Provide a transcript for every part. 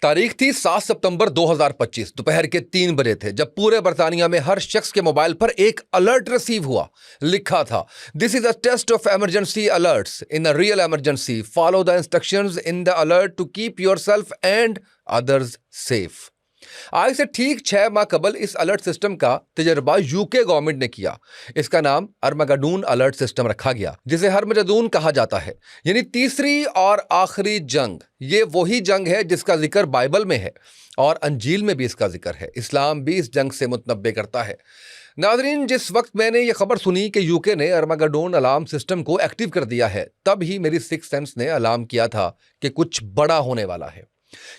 तारीख थी 7 सितंबर 2025 दोपहर के 3 बजे थे जब पूरे बर्तानिया में हर शख्स के मोबाइल पर एक अलर्ट रिसीव हुआ। लिखा था, this is a test of emergency alerts in a real emergency, follow the instructions in the alert to keep yourself and others safe. आज से ठीक 6 माह कबल इस अलर्ट सिस्टम का तजर्बा यूके गवर्नमेंट ने किया। इसका नाम अर्मगडून अलर्ट सिस्टम रखा गया, जिसे हरमजदून कहा जाता है, यानी तीसरी और आखिरी जंग। ये वही जंग है जिसका जिक्र बाइबल में है और अंजील में भी इसका जिक्र है। इस्लाम भी इस जंग से मुतनब्बे करता है। नाजरीन, जिस वक्त मैंने ये खबर सुनी कि यूके ने अर्मगडोन अलार्म सिस्टम को एक्टिव कर दिया है, तब ही मेरी सिक्स सेंस ने अलार्म किया था कि कुछ बड़ा होने वाला है।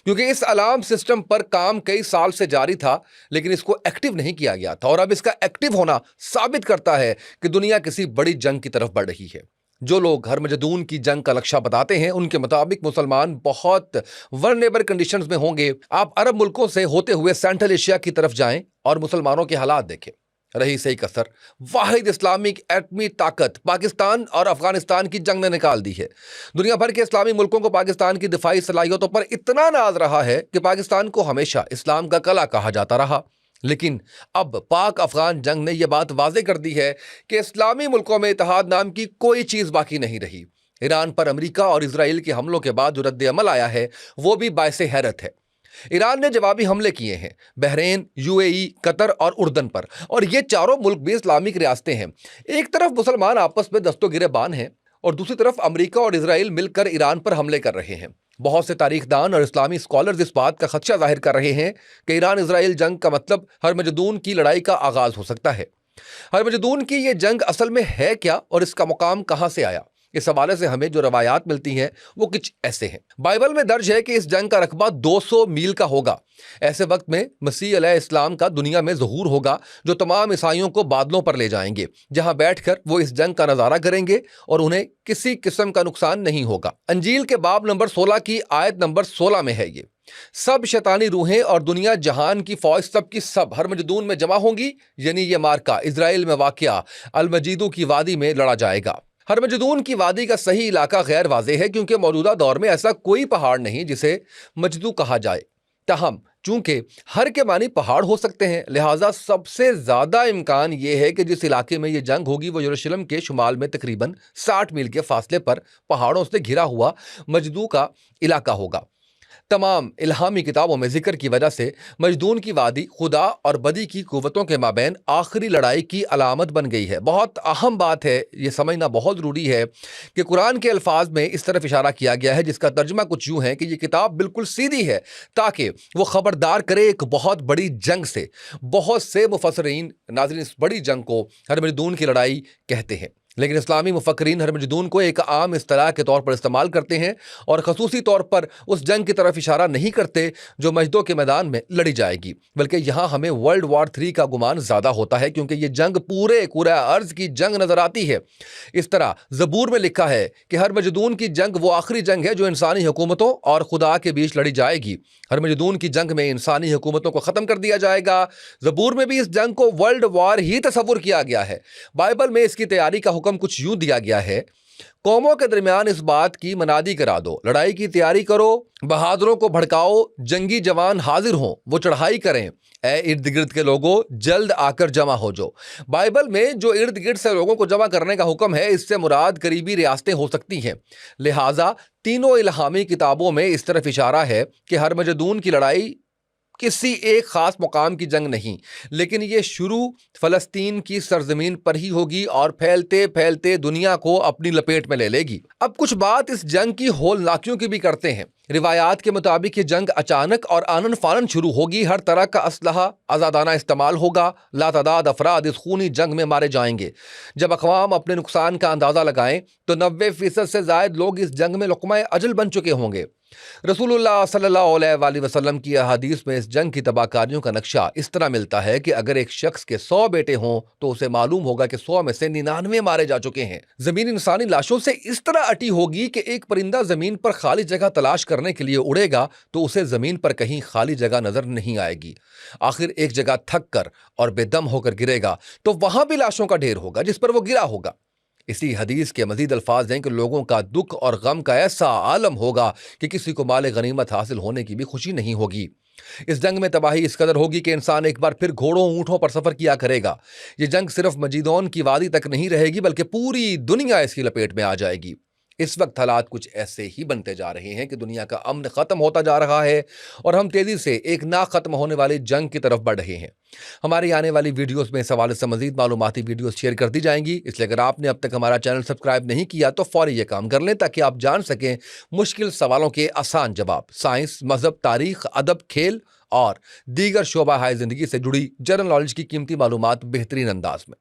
क्योंकि इस अलार्म सिस्टम पर काम कई साल से जारी था, लेकिन इसको एक्टिव नहीं किया गया था, और अब इसका एक्टिव होना साबित करता है कि दुनिया किसी बड़ी जंग की तरफ बढ़ रही है। जो लोग हरमजदून की जंग का लक्ष्य बताते हैं, उनके मुताबिक मुसलमान बहुत वल्नरेबल कंडीशंस में होंगे। आप अरब मुल्कों से होते हुए सेंट्रल एशिया की तरफ जाएं और मुसलमानों के हालात देखें। रही सही कसर वाहिद इस्लामिक एटमी ताकत पाकिस्तान और अफगानिस्तान की जंग ने निकाल दी है। दुनिया भर के इस्लामी मुल्कों को पाकिस्तान की दिफाई सलाहियतों पर इतना नाज रहा है कि पाकिस्तान को हमेशा इस्लाम का कला कहा जाता रहा। लेकिन अब पाक अफगान जंग ने यह बात वाज़ेह कर दी है कि इस्लामी मुल्कों में इत्तेहाद नाम की कोई चीज़ बाकी नहीं रही। ईरान पर अमरीका और इसराइल के हमलों के बाद जो रद्द अमल आया है, वो भी बायसे हैरत है। ईरान ने जवाबी हमले किए हैं बहरीन, यूएई, कतर और उर्दन पर, और ये चारों मुल्क भी इस्लामिक रियासतें हैं। एक तरफ मुसलमान आपस में दस्तों गिरेबान हैं और दूसरी तरफ अमरीका और इसराइल मिलकर ईरान पर हमले कर रहे हैं। बहुत से तारीखदान और इस्लामी स्कॉलर्स इस बात का खदशा जाहिर कर रहे हैं कि ईरान इसराइल जंग का मतलब हरमजदून की लड़ाई का आगाज हो सकता है। हरमजदून की ये जंग असल में है क्या और इसका मुकाम कहां से आया? इस हवाले से हमें जो रवायात मिलती हैं वो कुछ ऐसे हैं। बाइबल में दर्ज है कि इस जंग का रकबा 200 मील का होगा। ऐसे वक्त में मसीह अलैहि इस्लाम का दुनिया में ज़हूर होगा, जो तमाम ईसाइयों को बादलों पर ले जाएंगे, जहां बैठकर वो इस जंग का नज़ारा करेंगे और उन्हें किसी किस्म का नुकसान नहीं होगा। अंजील के बाब नंबर 16 की आयत नंबर 16 में है ये, सब शैतानी रूहें और दुनिया जहान की फौज सब की सब हरमजदून में जमा होंगी, यानी ये मार्का इजराइल में वाक़या अल-मजीदू की वादी में लड़ा जाएगा। हरमजदून की वादी का सही इलाका गैर वाज़ेह है, क्योंकि मौजूदा दौर में ऐसा कोई पहाड़ नहीं जिसे मजदू कहा जाए। ताहम चूंकि हर के मानी पहाड़ हो सकते हैं, लिहाजा सबसे ज़्यादा इम्कान यह है कि जिस इलाके में यह जंग होगी वो यरूशलेम के शुमाल में तकरीबन 60 मील के फासले पर पहाड़ों से घिरा हुआ मजदू का इलाका होगा। तमाम इल्हामी किताबों में जिक्र की वजह से मजदून की वादी खुदा और बदी की कुव्वतों के माबैन आखिरी लड़ाई की अलामत बन गई है। बहुत अहम बात है, ये समझना बहुत ज़रूरी है कि कुरान के अल्फाज में इस तरफ इशारा किया गया है जिसका तर्जुमा कुछ यूँ है कि ये किताब बिल्कुल सीधी है ताकि वो खबरदार करे एक बहुत बड़ी जंग से। बहुत से मुफस्सिरीन नाज़रीन इस बड़ी जंग को हरमजदून की लड़ाई कहते हैं, लेकिन इस्लामी मुफक्किरीन हरमजदून को एक आम इस्तिलाह के तौर पर इस्तेमाल करते हैं और खसूसी तौर पर उस जंग की तरफ इशारा नहीं करते जो मजदों के मैदान में लड़ी जाएगी, बल्कि यहाँ हमें वर्ल्ड वॉर 3 का गुमान ज़्यादा होता है, क्योंकि ये जंग पूरे अर्ज़ की जंग नज़र आती है। इस तरह ज़बूर में लिखा है कि हरमजदून की जंग वो आखिरी जंग है जो इंसानी हुकूमतों और खुदा के बीच लड़ी जाएगी। हरमजदून की जंग में इंसानी हुकूमतों को ख़त्म कर दिया जाएगा। ज़बूर में भी इस जंग को वर्ल्ड वॉर ही तस्वुर किया गया है। बाइबल में इसकी तैयारी का हुक्म कुछ यूं दिया गया है, कौमों के दरमियान इस बात की मनादी करा दो, लड़ाई की तैयारी करो, बहादुरों को भड़काओ, जंगी जवान हाजिर हों, वो चढ़ाई करें। ए इर्द गिर्द के लोगों, जल्द आकर जमा हो जो। बाइबल में जो इर्द गिर्द से लोगों को जमा करने का हुक्म है, इससे मुराद करीबी रियासतें हो सकती हैं। लिहाजा तीनों इल्हामी किताबों में इस तरफ इशारा है कि हरमजदून की लड़ाई किसी एक खास मुकाम की जंग नहीं, लेकिन ये शुरू फ़लस्तीन की सरजमीन पर ही होगी और फैलते फैलते दुनिया को अपनी लपेट में ले लेगी। अब कुछ बात इस जंग की होलनाकियों की भी करते हैं। रिवायात के मुताबिक ये जंग अचानक और आनन फानन शुरू होगी। हर तरह का असलहा आज़ादाना इस्तेमाल होगा। लातादाद अफराद इस खूनी जंग में मारे जाएंगे। जब अक़वाम अपने नुकसान का अंदाज़ा लगाएं तो 90% से ज़ायद लोग इस जंग में लुक़मा अजल बन चुके होंगे। रसूलुल्लाह सल्लल्लाहु अलैहि वसल्लम की अहादीस में इस जंग की तबाहकारियों का नक्शा इस तरह मिलता है कि अगर एक शख्स के 100 बेटे हों तो उसे मालूम होगा कि 100 में से 99 मारे जा चुके हैं। जमीन इंसानी लाशों से इस तरह अटी होगी कि एक परिंदा जमीन पर खाली जगह तलाश करने के लिए उड़ेगा तो उसे जमीन पर कहीं खाली जगह नजर नहीं आएगी। आखिर एक जगह थक कर और बेदम होकर गिरेगा तो वहां भी लाशों का ढेर होगा जिस पर वो गिरा होगा। इसी हदीस के मजीद अल्फाज हैं कि लोगों का दुख और गम का ऐसा आलम होगा कि किसी को माल गनीमत हासिल होने की भी खुशी नहीं होगी। इस जंग में तबाही इस कदर होगी कि इंसान एक बार फिर घोड़ों ऊंटों पर सफर किया करेगा। ये जंग सिर्फ मजीदौन की वादी तक नहीं रहेगी बल्कि पूरी दुनिया इसकी लपेट में आ जाएगी। इस वक्त हालात कुछ ऐसे ही बनते जा रहे हैं कि दुनिया का अमन खत्म होता जा रहा है और हम तेजी से एक ना खत्म होने वाली जंग की तरफ बढ़ रहे हैं। हमारी आने वाली वीडियोस में इस हवाले से मजीद मालूमाती वीडियोस शेयर कर दी जाएंगी, इसलिए अगर आपने अब तक हमारा चैनल सब्सक्राइब नहीं किया तो फौरी ये काम कर लें ताकि आप जान सकें मुश्किल सवालों के आसान जवाब। साइंस, मजहब, तारीख, अदब, खेल और दीगर शोबा हाय जिंदगी से जुड़ी जनरल नॉलेज की कीमती मालूमात बेहतरीन अंदाज में।